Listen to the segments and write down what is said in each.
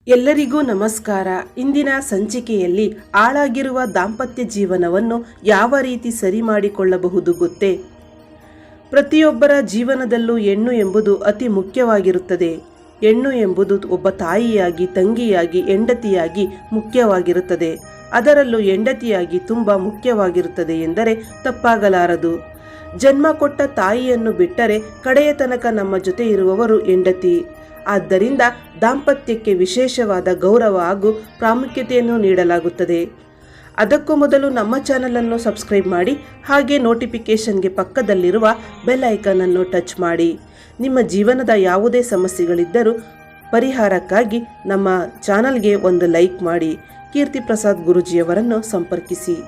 ಎಲ್ಲರಿಗೂ ನಮಸ್ಕಾರ. ಇಂದಿನ ಸಂಚಿಕೆಯಲ್ಲಿ ಹಾಳಾಗಿರುವ ದಾಂಪತ್ಯ ಜೀವನವನ್ನು ಯಾವ ರೀತಿ ಸರಿ ಮಾಡಿಕೊಳ್ಳಬಹುದು ಗೊತ್ತೇ? ಪ್ರತಿಯೊಬ್ಬರ ಜೀವನದಲ್ಲೂ ಹೆಣ್ಣು ಎಂಬುದು ಅತಿ ಮುಖ್ಯವಾಗಿರುತ್ತದೆ. ಹೆಣ್ಣು ಎಂಬುದು ಒಬ್ಬ ತಾಯಿಯಾಗಿ, ತಂಗಿಯಾಗಿ, ಹೆಂಡತಿಯಾಗಿ ಮುಖ್ಯವಾಗಿರುತ್ತದೆ. ಅದರಲ್ಲೂ ಹೆಂಡತಿಯಾಗಿ ತುಂಬ ಮುಖ್ಯವಾಗಿರುತ್ತದೆ ಎಂದರೆ ತಪ್ಪಾಗಲಾರದು. ಜನ್ಮ ಕೊಟ್ಟ ತಾಯಿಯನ್ನು ಬಿಟ್ಟರೆ ಕಡೆಯ ತನಕ ನಮ್ಮ ಜೊತೆ ಇರುವವರು ಹೆಂಡತಿ. ಆದ್ದರಿಂದ ದಾಂಪತ್ಯಕ್ಕೆ ವಿಶೇಷವಾದ ಗೌರವ ಹಾಗೂ ಪ್ರಾಮುಖ್ಯತೆಯನ್ನು ನೀಡಲಾಗುತ್ತದೆ. ಅದಕ್ಕೂ ಮೊದಲು ನಮ್ಮ ಚಾನಲನ್ನು ಸಬ್ಸ್ಕ್ರೈಬ್ ಮಾಡಿ, ಹಾಗೆ ನೋಟಿಫಿಕೇಷನ್ಗೆ ಪಕ್ಕದಲ್ಲಿರುವ ಬೆಲ್ ಐಕನನ್ನು ಟಚ್ ಮಾಡಿ. ನಿಮ್ಮ ಜೀವನದ ಯಾವುದೇ ಸಮಸ್ಯೆಗಳಿದ್ದರೂ ಪರಿಹಾರಕ್ಕಾಗಿ ನಮ್ಮ ಚಾನಲ್ಗೆ ಒಂದು ಲೈಕ್ ಮಾಡಿ. ಕೀರ್ತಿ ಪ್ರಸಾದ್ ಗುರೂಜಿಯವರನ್ನು ಸಂಪರ್ಕಿಸಿ.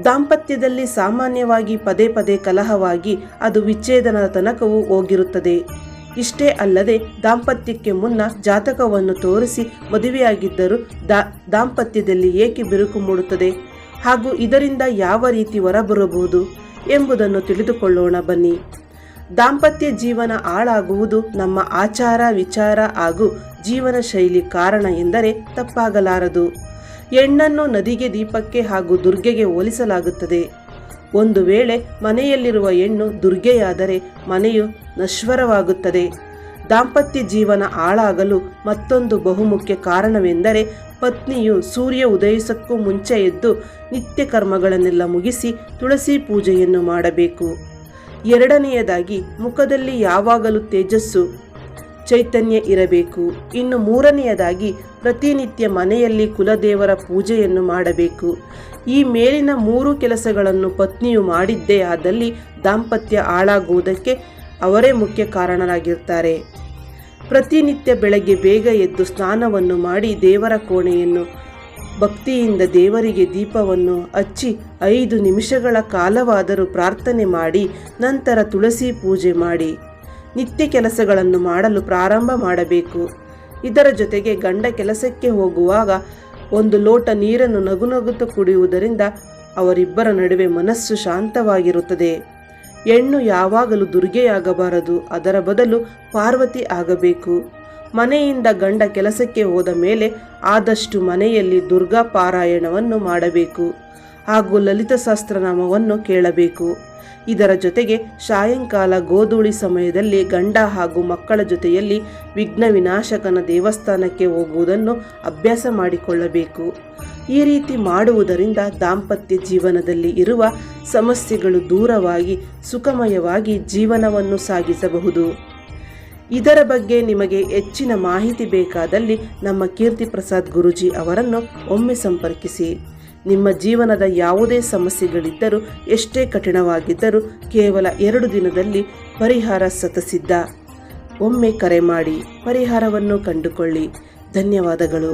ದಾಂಪತ್ಯದಲ್ಲಿ ಸಾಮಾನ್ಯವಾಗಿ ಪದೇ ಪದೇ ಕಲಹವಾಗಿ ಅದು ವಿಚ್ಛೇದನದ ತನಕವೂ ಹೋಗಿರುತ್ತದೆ. ಇಷ್ಟೇ ಅಲ್ಲದೆ ದಾಂಪತ್ಯಕ್ಕೆ ಮುನ್ನ ಜಾತಕವನ್ನು ತೋರಿಸಿ ಮದುವೆಯಾಗಿದ್ದರೂ ದಾಂಪತ್ಯದಲ್ಲಿ ಏಕೆ ಬಿರುಕು ಮೂಡುತ್ತದೆ ಹಾಗೂ ಇದರಿಂದ ಯಾವ ರೀತಿ ಹೊರಬರಬಹುದು ಎಂಬುದನ್ನು ತಿಳಿದುಕೊಳ್ಳೋಣ ಬನ್ನಿ. ದಾಂಪತ್ಯ ಜೀವನ ಹಾಳಾಗುವುದು ನಮ್ಮ ಆಚಾರ ವಿಚಾರ ಹಾಗೂ ಜೀವನ ಶೈಲಿ ಕಾರಣ ಎಂದರೆ ತಪ್ಪಾಗಲಾರದು. ಹೆಣ್ಣನ್ನು ನದಿಗೆ, ದೀಪಕ್ಕೆ ಹಾಗೂ ದುರ್ಗೆಗೆ ಹೋಲಿಸಲಾಗುತ್ತದೆ. ಒಂದು ವೇಳೆ ಮನೆಯಲ್ಲಿರುವ ಹೆಣ್ಣು ದುರ್ಗೆಯಾದರೆ ಮನೆಯು ನಶ್ವರವಾಗುತ್ತದೆ. ದಾಂಪತ್ಯ ಜೀವನ ಹಾಳಾಗಲು ಮತ್ತೊಂದು ಬಹುಮುಖ್ಯ ಕಾರಣವೆಂದರೆ ಪತ್ನಿಯು ಸೂರ್ಯ ಉದಯಿಸಕ್ಕೂ ಮುಂಚೆ ಎದ್ದು ನಿತ್ಯ ಕರ್ಮಗಳನ್ನೆಲ್ಲ ಮುಗಿಸಿ ತುಳಸಿ ಪೂಜೆಯನ್ನು ಮಾಡಬೇಕು. ಎರಡನೆಯದಾಗಿ ಮುಖದಲ್ಲಿ ಯಾವಾಗಲೂ ತೇಜಸ್ಸು, ಚೈತನ್ಯ ಇರಬೇಕು. ಇನ್ನು ಮೂರನೆಯದಾಗಿ ಪ್ರತಿನಿತ್ಯ ಮನೆಯಲ್ಲಿ ಕುಲದೇವರ ಪೂಜೆಯನ್ನು ಮಾಡಬೇಕು. ಈ ಮೇಲಿನ 3 ಕೆಲಸಗಳನ್ನು ಪತ್ನಿಯು ಮಾಡಿದ್ದೇ ಆದಲ್ಲಿ ದಾಂಪತ್ಯ ಹಾಳಾಗುವುದಕ್ಕೆ ಅವರೇ ಮುಖ್ಯ ಕಾರಣರಾಗಿರ್ತಾರೆ. ಪ್ರತಿನಿತ್ಯ ಬೆಳಗ್ಗೆ ಬೇಗ ಎದ್ದು ಸ್ನಾನವನ್ನು ಮಾಡಿ ದೇವರ ಕೋಣೆಯನ್ನು ಭಕ್ತಿಯಿಂದ ದೇವರಿಗೆ ದೀಪವನ್ನು ಹಚ್ಚಿ 5 ನಿಮಿಷಗಳ ಕಾಲವಾದರೂ ಪ್ರಾರ್ಥನೆ ಮಾಡಿ ನಂತರ ತುಳಸಿ ಪೂಜೆ ಮಾಡಿ ನಿತ್ಯ ಕೆಲಸಗಳನ್ನು ಮಾಡಲು ಪ್ರಾರಂಭ ಮಾಡಬೇಕು. ಇದರ ಜೊತೆಗೆ ಗಂಡ ಕೆಲಸಕ್ಕೆ ಹೋಗುವಾಗ 1 ಲೋಟ ನೀರನ್ನು ನಗುನಗುತ್ತಾ ಕುಡಿಯುವುದರಿಂದ ಅವರಿಬ್ಬರ ನಡುವೆ ಮನಸ್ಸು ಶಾಂತವಾಗಿರುತ್ತದೆ. ಹೆಣ್ಣು ಯಾವಾಗಲೂ ದುರ್ಗೆಯಾಗಬಾರದು, ಅದರ ಬದಲು ಪಾರ್ವತಿ ಆಗಬೇಕು. ಮನೆಯಿಂದ ಗಂಡ ಕೆಲಸಕ್ಕೆ ಹೋದ ಮೇಲೆ ಆದಷ್ಟು ಮನೆಯಲ್ಲಿ ದುರ್ಗಾ ಪಾರಾಯಣವನ್ನು ಮಾಡಬೇಕು ಹಾಗೂ ಲಲಿತ ಸಹಸ್ರನಾಮವನ್ನು ಕೇಳಬೇಕು. ಇದರ ಜೊತೆಗೆ ಸಾಯಂಕಾಲ ಗೋಧೂಳಿ ಸಮಯದಲ್ಲಿ ಗಂಡ ಹಾಗೂ ಮಕ್ಕಳ ಜೊತೆಯಲ್ಲಿ ವಿಘ್ನ ವಿನಾಶಕನ ದೇವಸ್ಥಾನಕ್ಕೆ ಹೋಗುವುದನ್ನು ಅಭ್ಯಾಸ ಮಾಡಿಕೊಳ್ಳಬೇಕು. ಈ ರೀತಿ ಮಾಡುವುದರಿಂದ ದಾಂಪತ್ಯ ಜೀವನದಲ್ಲಿ ಇರುವ ಸಮಸ್ಯೆಗಳು ದೂರವಾಗಿ ಸುಖಮಯವಾಗಿ ಜೀವನವನ್ನು ಸಾಗಿಸಬಹುದು. ಇದರ ಬಗ್ಗೆ ನಿಮಗೆ ಹೆಚ್ಚಿನ ಮಾಹಿತಿ ಬೇಕಾದಲ್ಲಿ ನಮ್ಮ ಕೀರ್ತಿ ಪ್ರಸಾದ್ ಗುರೂಜಿ ಅವರನ್ನು ಒಮ್ಮೆ ಸಂಪರ್ಕಿಸಿ. ನಿಮ್ಮ ಜೀವನದ ಯಾವುದೇ ಸಮಸ್ಯೆಗಳಿದ್ದರೂ, ಎಷ್ಟೇ ಕಠಿಣವಾಗಿದ್ದರೂ ಕೇವಲ 2 ದಿನದಲ್ಲಿ ಪರಿಹಾರ ಸತಸಿದ್ಧ. ಒಮ್ಮೆ ಕರೆ ಮಾಡಿ ಪರಿಹಾರವನ್ನು ಕಂಡುಕೊಳ್ಳಿ. ಧನ್ಯವಾದಗಳು.